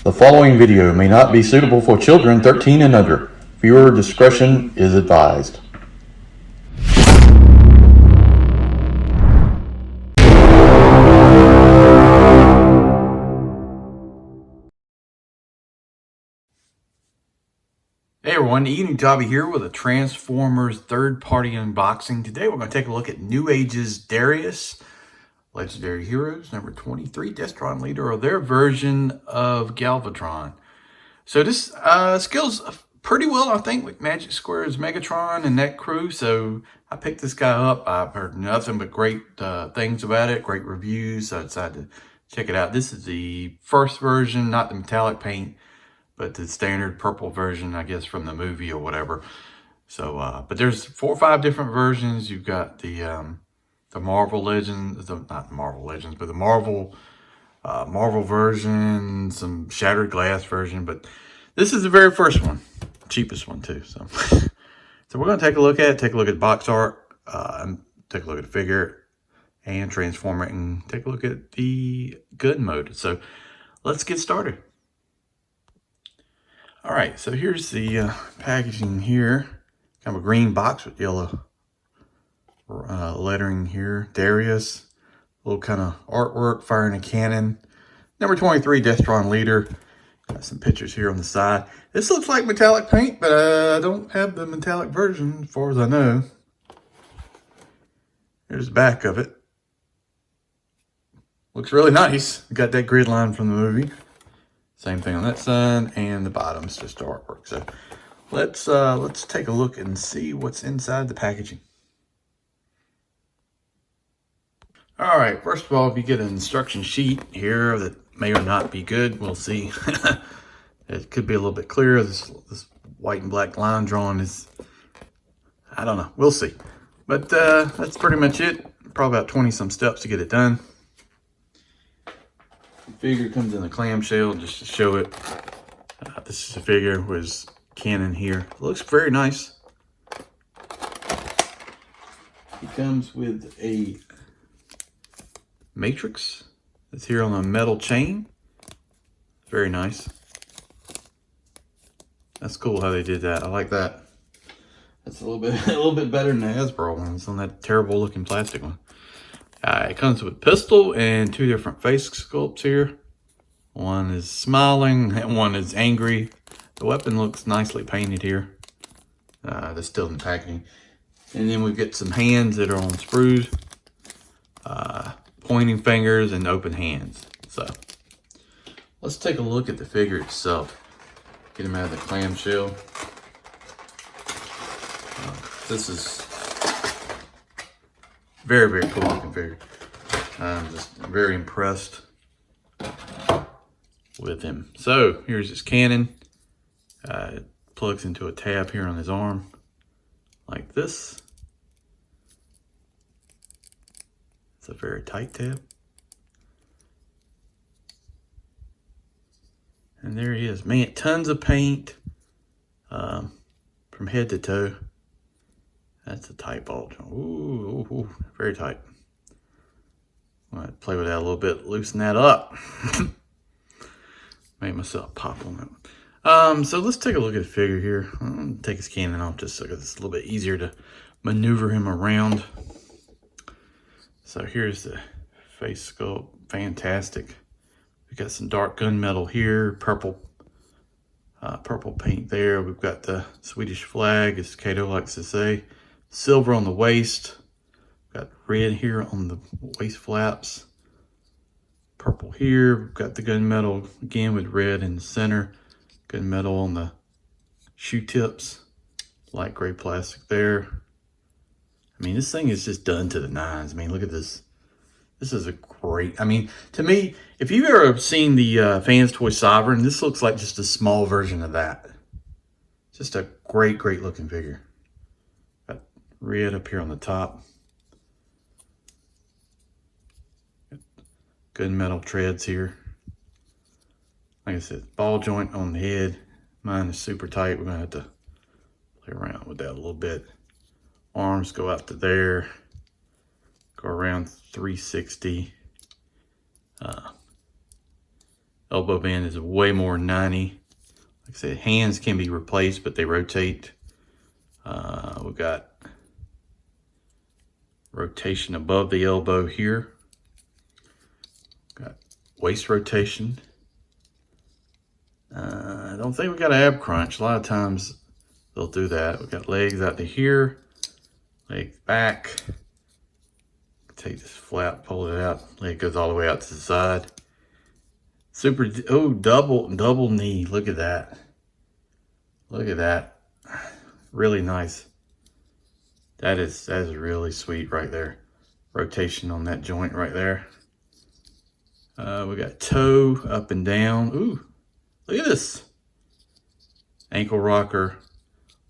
The following video may not be suitable for children 13 and under. Viewer discretion is advised. Hey everyone, Eating Dobby here with a Transformers third-party unboxing. Today we're going to take a look at NEWAGE's Darius, Legendary Heroes, number 23, Destron Leader, or their version of Galvatron. So this scales pretty well, I think, with Magic Square's Megatron and that crew. So I picked this guy up. I've heard nothing but great things about it, great reviews, so I decided to check it out. This is the first version, not the metallic paint, but the standard purple version, I guess, from the movie or whatever. So, but there's 4 or 5 different versions. You've got the Marvel Legends, not the Marvel Legends, but the Marvel version, some Shattered Glass version. But this is the very first one, cheapest one too. So, so we're gonna take a look at it, take a look at box art, take a look at the figure, and transform it, and take a look at the gun mode. So, let's get started. All right, so here's the packaging here. Kind of a green box with yellow lettering here. Darius, little kind of artwork, firing a cannon. Number 23, Destron Leader. Got some pictures here on the side. This looks like metallic paint, but I don't have the metallic version as far as I know. Here's the back of it. Looks really nice. Got that grid line from the movie. Same thing on that side, and the bottom's just artwork. So let's take a look and see what's inside the packaging. All right, first of all, if you get an instruction sheet here that may or not be good, we'll see. It could be a little bit clearer. This white and black line drawing is, I don't know, we'll see. But that's pretty much it. Probably about 20 some steps to get it done. Figure comes in a clamshell just to show it. This is a figure with his cannon here. It looks very nice. It comes with a matrix that's here on a metal chain. Very nice. That's cool how they did that. I like that. That's a little bit better than the Hasbro one. It's on that terrible looking plastic one. It comes with pistol and 2 different face sculpts here. One is smiling and one is angry. The weapon looks nicely painted here. That's still in the packaging. And then we get some hands that are on sprues, pointing fingers, and open hands. So let's take a look at the figure itself. Get him out of the clamshell. This is very, very cool looking figure. I'm just very impressed with him. So here's his cannon. It plugs into a tab here on his arm like this. It's a very tight tab. And there he is. Man, tons of paint from head to toe. That's a tight bolt. Ooh, very tight. I'm gonna play with that a little bit, loosen that up. Made myself pop on that one. So let's take a look at the figure here. I'm gonna take his cannon off just so it's a little bit easier to maneuver him around. So here's the face sculpt. Fantastic. We got some dark gunmetal here, purple paint there. We've got the Swedish flag, as Kato likes to say. Silver on the waist. Got red here on the waist flaps. Purple here. We've got the gunmetal again with red in the center. Gunmetal on the shoe tips. Light gray plastic there. I mean, this thing is just done to the nines. I mean, look at this. This is a great, I mean, to me, if you've ever seen the Fans Toy Sovereign, this looks like just a small version of that. Just a great, great looking figure. Got red up here on the top. Gunmetal treads here. Like I said, ball joint on the head. Mine is super tight. We're gonna have to play around with that a little bit. Arms go out to there. Go around 360. Elbow band is way more 90. Like I said, hands can be replaced, but they rotate. We've got rotation above the elbow here. Got waist rotation. I don't think we got an ab crunch. A lot of times they'll do that. We've got legs out to here, legs back. Take this flap, pull it out. Leg goes all the way out to the side. Super, oh, double knee. Look at that. Look at that. Really nice. That is really sweet right there. Rotation on that joint right there. We got toe up and down. Ooh, look at this. Ankle rocker.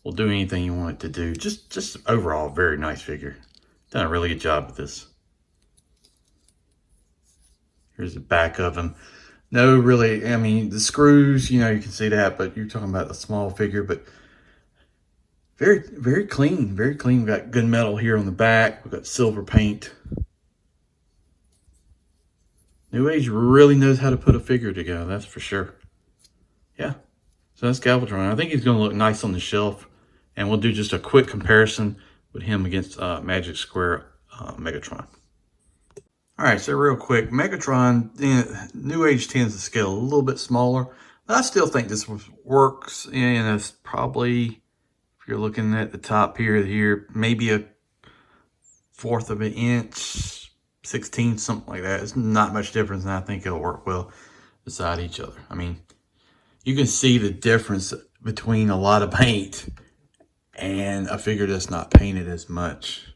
Will do anything you want it to do. Just overall, very nice figure. Done a really good job with this. Here's the back of him. No, really, I mean, the screws, you know, you can see that, but you're talking about the small figure, but very, very clean, very clean. We've got good metal here on the back. We've got silver paint. New Age really knows how to put a figure together, that's for sure. Yeah, so that's Galvatron. I think he's going to look nice on the shelf, and we'll do just a quick comparison with him against Magic Square Megatron. All right, so real quick, Megatron, New Age tends to scale a little bit smaller. But I still think this works, and it's probably, if you're looking at the top here, maybe a 1/4 of an inch, 16, something like that. It's not much difference, and I think it'll work well beside each other. I mean, you can see the difference between a lot of paint and a figure that's not painted as much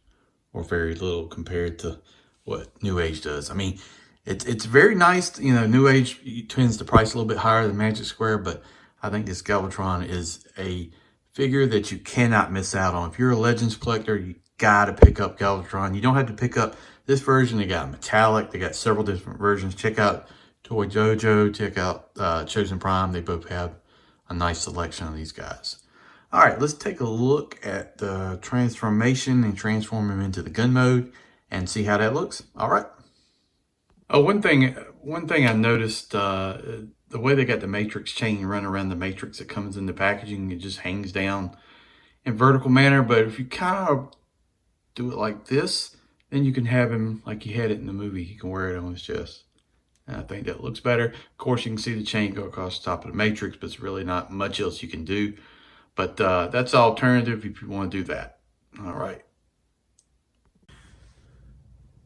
or very little compared to what New Age does. I mean, it's very nice. You know, New Age tends to price a little bit higher than Magic Square, but I think this Galvatron is a figure that you cannot miss out on. If you're a Legends collector, you got to pick up Galvatron. You don't have to pick up this version. They got metallic. They got several different versions. Check out Toy Jojo. Check out Chosen Prime. They both have a nice selection of these guys. All right, let's take a look at the transformation and transform him into the gun mode and see how that looks. All right. Oh, one thing I noticed, the way they got the matrix chain run around the matrix that comes in the packaging, it just hangs down in vertical manner. But if you kind of do it like this, then you can have him like you had it in the movie. You can wear it on his chest. And I think that looks better. Of course, you can see the chain go across the top of the matrix, but it's really not much else you can do. But that's an alternative if you want to do that. All right.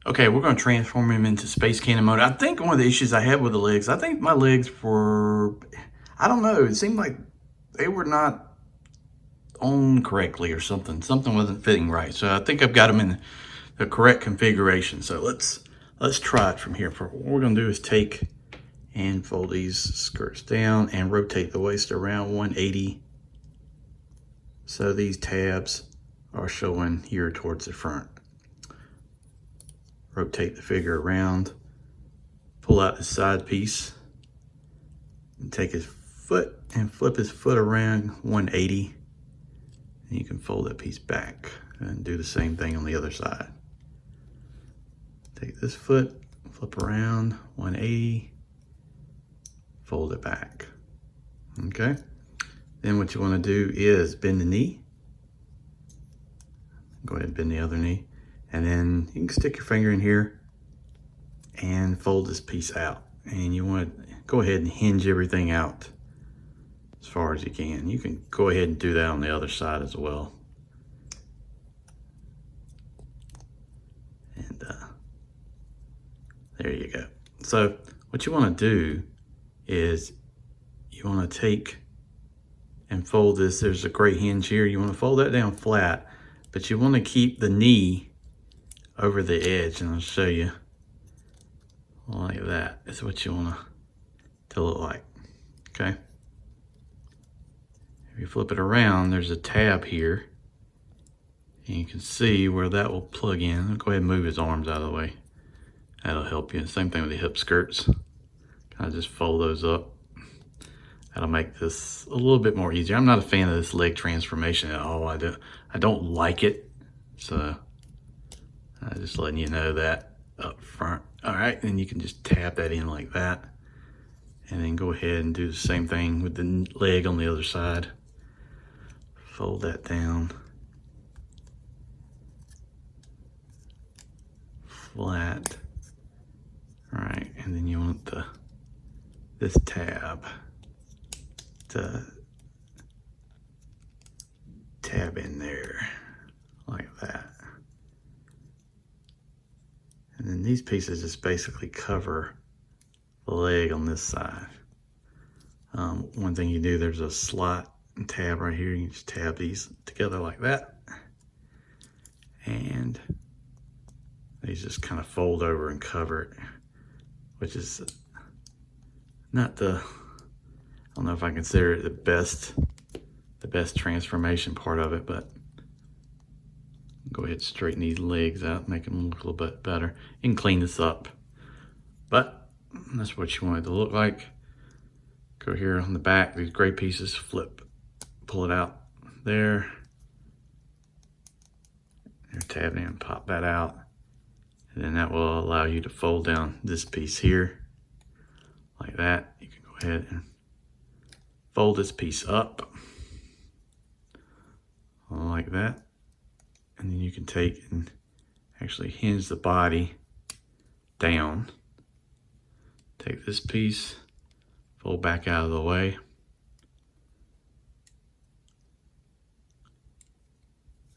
Okay, we're going to transform him into Space Cannon mode. I think one of the issues I had with the legs, I think my legs were, I don't know, it seemed like they were not on correctly or something. Something wasn't fitting right. So I think I've got them in the correct configuration. So let's try it from here. What we're going to do is take and fold these skirts down and rotate the waist around 180. So these tabs are showing here towards the front. Rotate the figure around, pull out the side piece, and take his foot and flip his foot around 180. And you can fold that piece back and do the same thing on the other side. Take this foot, flip around 180, fold it back. Okay. Then what you want to do is bend the knee. Go ahead and bend the other knee. And then you can stick your finger in here and fold this piece out. And you want to go ahead and hinge everything out as far as you can. You can go ahead and do that on the other side as well. And there you go. So what you want to do is you want to take and fold this. There's a great hinge here. You want to fold that down flat, but you want to keep the knee over the edge, and I'll show you like that. That's what you want to look like. Okay. If you flip it around, there's a tab here, and you can see where that will plug in. I'll go ahead and move his arms out of the way. That'll help you. Same thing with the hip skirts. Kind of just fold those up. That'll make this a little bit more easier. I'm not a fan of this leg transformation at all. I don't like it. So just letting you know that up front. All right, and you can just tap that in like that. And then go ahead and do the same thing with the leg on the other side. Fold that down. Flat. All right, and then you want this tab to tab in there like that. And then these pieces just basically cover the leg on this side. One thing you do, there's a slot and tab right here. You just tab these together like that. And these just kind of fold over and cover it, which is not I don't know if I consider it the best transformation part of it, but go ahead and straighten these legs out, make them look a little bit better. You can clean this up, but that's what you want it to look like. Go here on the back, these gray pieces, flip, pull it out there. There, tab in, pop that out. And then that will allow you to fold down this piece here like that. You can go ahead and fold this piece up like that. And then you can take and actually hinge the body down. Take this piece, fold back out of the way.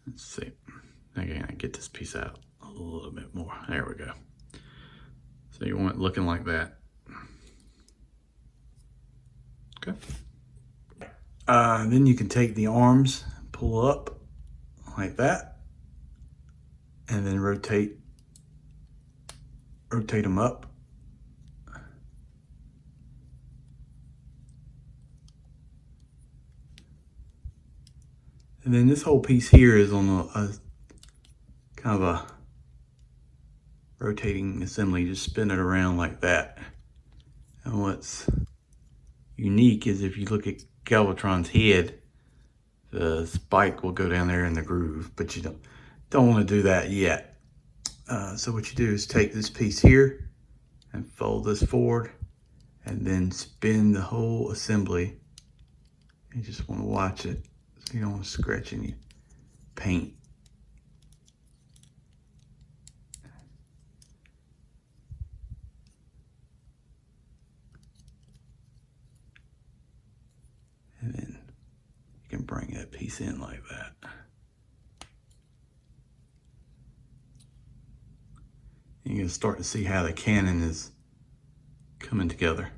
Let's see. Again, I get this piece out a little bit more. There we go. So you want it looking like that. Okay. Then you can take the arms, pull up like that, and then rotate them up. And then this whole piece here is on a kind of a rotating assembly. Just spin it around like that. And what's unique is if you look at Galvatron's head, the spike will go down there in the groove, but you don't want to do that yet. So what you do is take this piece here and fold this forward and then spin the whole assembly. You just want to watch it so you don't want to scratch any paint. And then you can bring that piece in like that. And you're going to start to see how the cannon is coming together.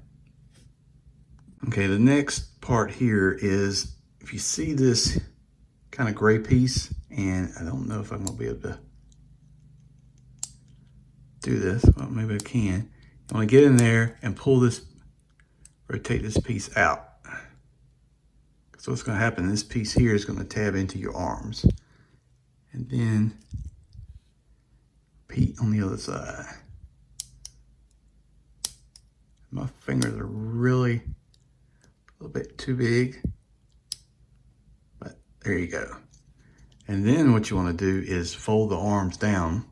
Okay, the next part here is, if you see this kind of gray piece, and I don't know if I'm going to be able to do this, well, maybe I can. You want to get in there and pull this, rotate this piece out. So what's going to happen, this piece here is going to tab into your arms. And then repeat on the other side. My fingers are really a little bit too big, but there you go. And then what you want to do is fold the arms down.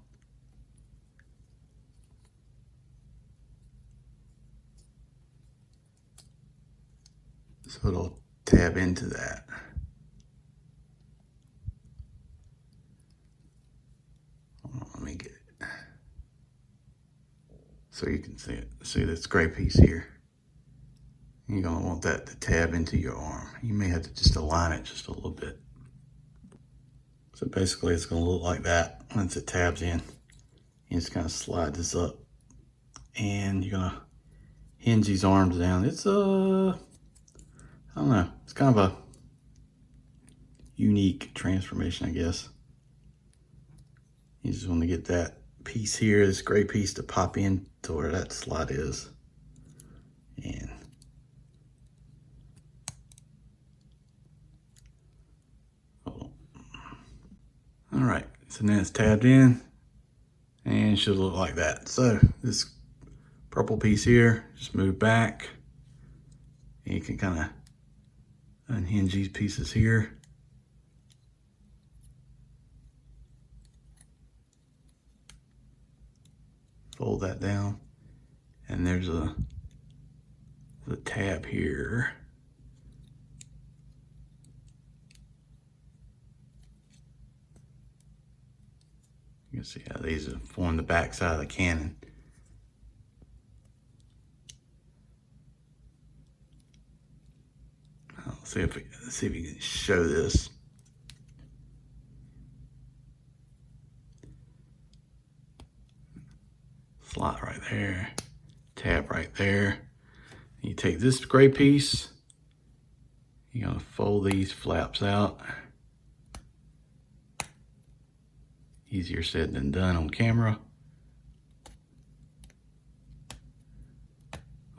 So it'll tab into that. Hold on, let me get it. So you can see it. See this gray piece here? You're gonna want that to tab into your arm. You may have to just align it just a little bit. So basically it's gonna look like that once it tabs in. You just kind of slide this up and you're gonna hinge these arms down. It's I don't know, it's kind of a unique transformation, I guess. You just want to get that piece here, this gray piece, to pop in to where that slot is. And hold on. All right, so now it's tabbed in and it should look like that. So this purple piece here, just move back and you can kind of unhinge these pieces here. Fold that down, and there's a the tab here. You can see how these form the back side of the cannon. Let's see if we can show this. Slot right there, tab right there. You take this gray piece, you're gonna fold these flaps out. Easier said than done on camera.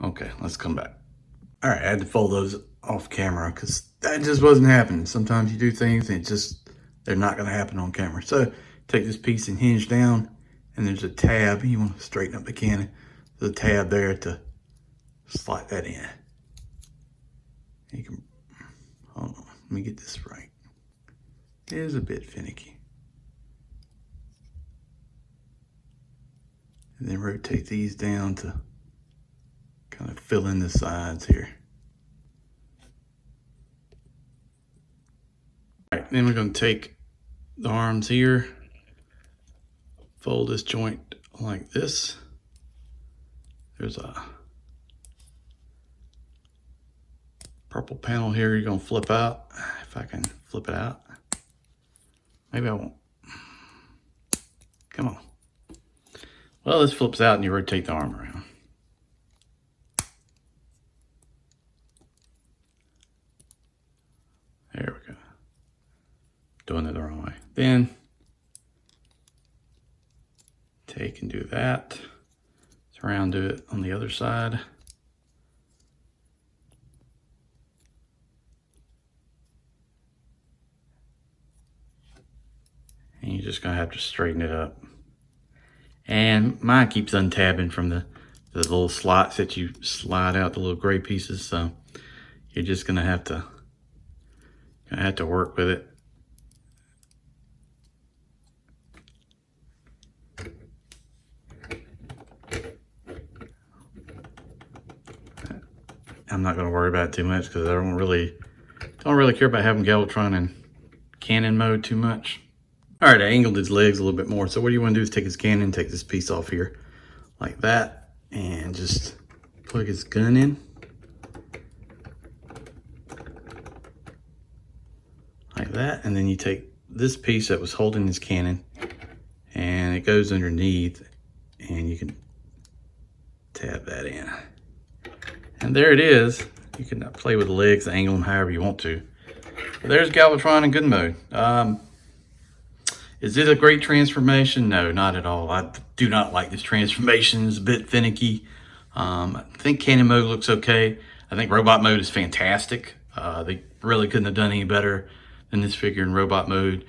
Okay, let's come back. All right, I had to fold those off camera because that just wasn't happening. Sometimes you do things and they're not gonna happen on camera. So take this piece and hinge down, and there's a tab. You wanna straighten up the cannon. There's a tab there to slide that in. You can, hold on, let me get this right. It is a bit finicky. And then rotate these down to kind of fill in the sides here. All right, then we're going to take the arms here, fold this joint like this. There's a purple panel here you're going to flip out. If I can flip it out. Maybe I won't. Come on. Well, this flips out and you rotate the arm around. There we go. Doing it the wrong way. Then take and do that. Surround it on the other side. And you're just gonna have to straighten it up. And mine keeps untabbing from the little slots that you slide out, the little gray pieces. So you're just gonna have to work with it. I'm not gonna worry about it too much because I don't really care about having Galvatron in cannon mode too much. All right, I angled his legs a little bit more. So what you want to do is take his cannon, take this piece off here like that, and just plug his gun in. Like that, and then you take this piece that was holding his cannon, and it goes underneath, and you can tab that in. And there it is. You can play with the legs, angle them however you want to. But there's Galvatron in good mode. Is it a great transformation? No, not at all. I do not like this transformation. It's a bit finicky. I think cannon mode looks okay. I think robot mode is fantastic. They really couldn't have done any better than this figure in robot mode.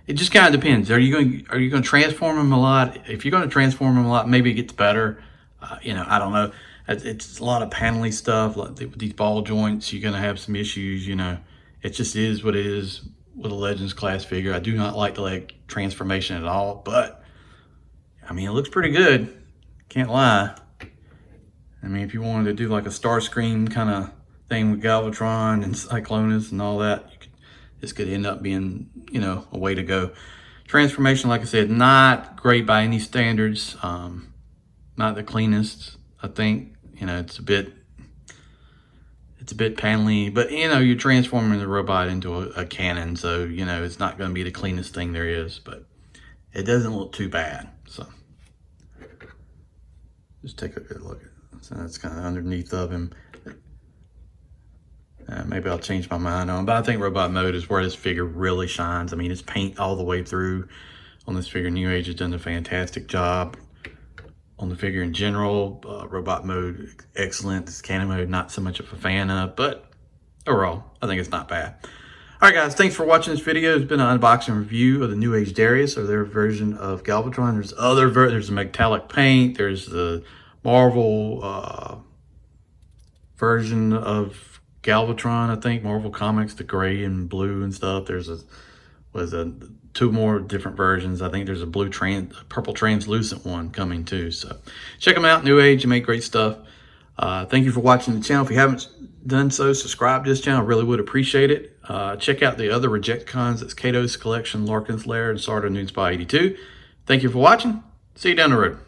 It just kind of depends. Are you going to transform him a lot? If you're going to transform him a lot, maybe it gets better. I don't know. It's a lot of panelly stuff. Like with these ball joints, you're going to have some issues. It just is what it is with a Legends class figure. I do not like the leg transformation at all, but I mean, it looks pretty good. Can't lie. I mean, if you wanted to do like a Starscream kind of thing with Galvatron and Cyclonus and all that, this could end up being, a way to go. Transformation, like I said, not great by any standards. Not the cleanest, I think. It's a bit panelly, but you're transforming the robot into a cannon, so it's not going to be the cleanest thing there is, but it doesn't look too bad. So just take a good look at it. So that's kind of underneath of him. Maybe I'll change my mind on, but I think robot mode is where this figure really shines. I mean, it's paint all the way through on this figure. New Age has done a fantastic job on the figure in general. Robot mode, excellent. This cannon mode, not so much of a fan of, but overall, I think it's not bad. All right, guys, thanks for watching this video. It's been an unboxing review of the New Age Darius, or their version of Galvatron. There's the metallic paint. There's the Marvel version of Galvatron, I think. Marvel Comics, the gray and blue and stuff. There's two more different versions. I think there's a purple translucent one coming too. So check them out. New Age, you make great stuff. Thank you for watching the channel. If you haven't done so, subscribe to this channel. I really would appreciate it. Check out the other Rejecticons. That's Kato's Collection, Larkin's Lair, and Sardo Noon Spy 82. Thank you for watching. See you down the road.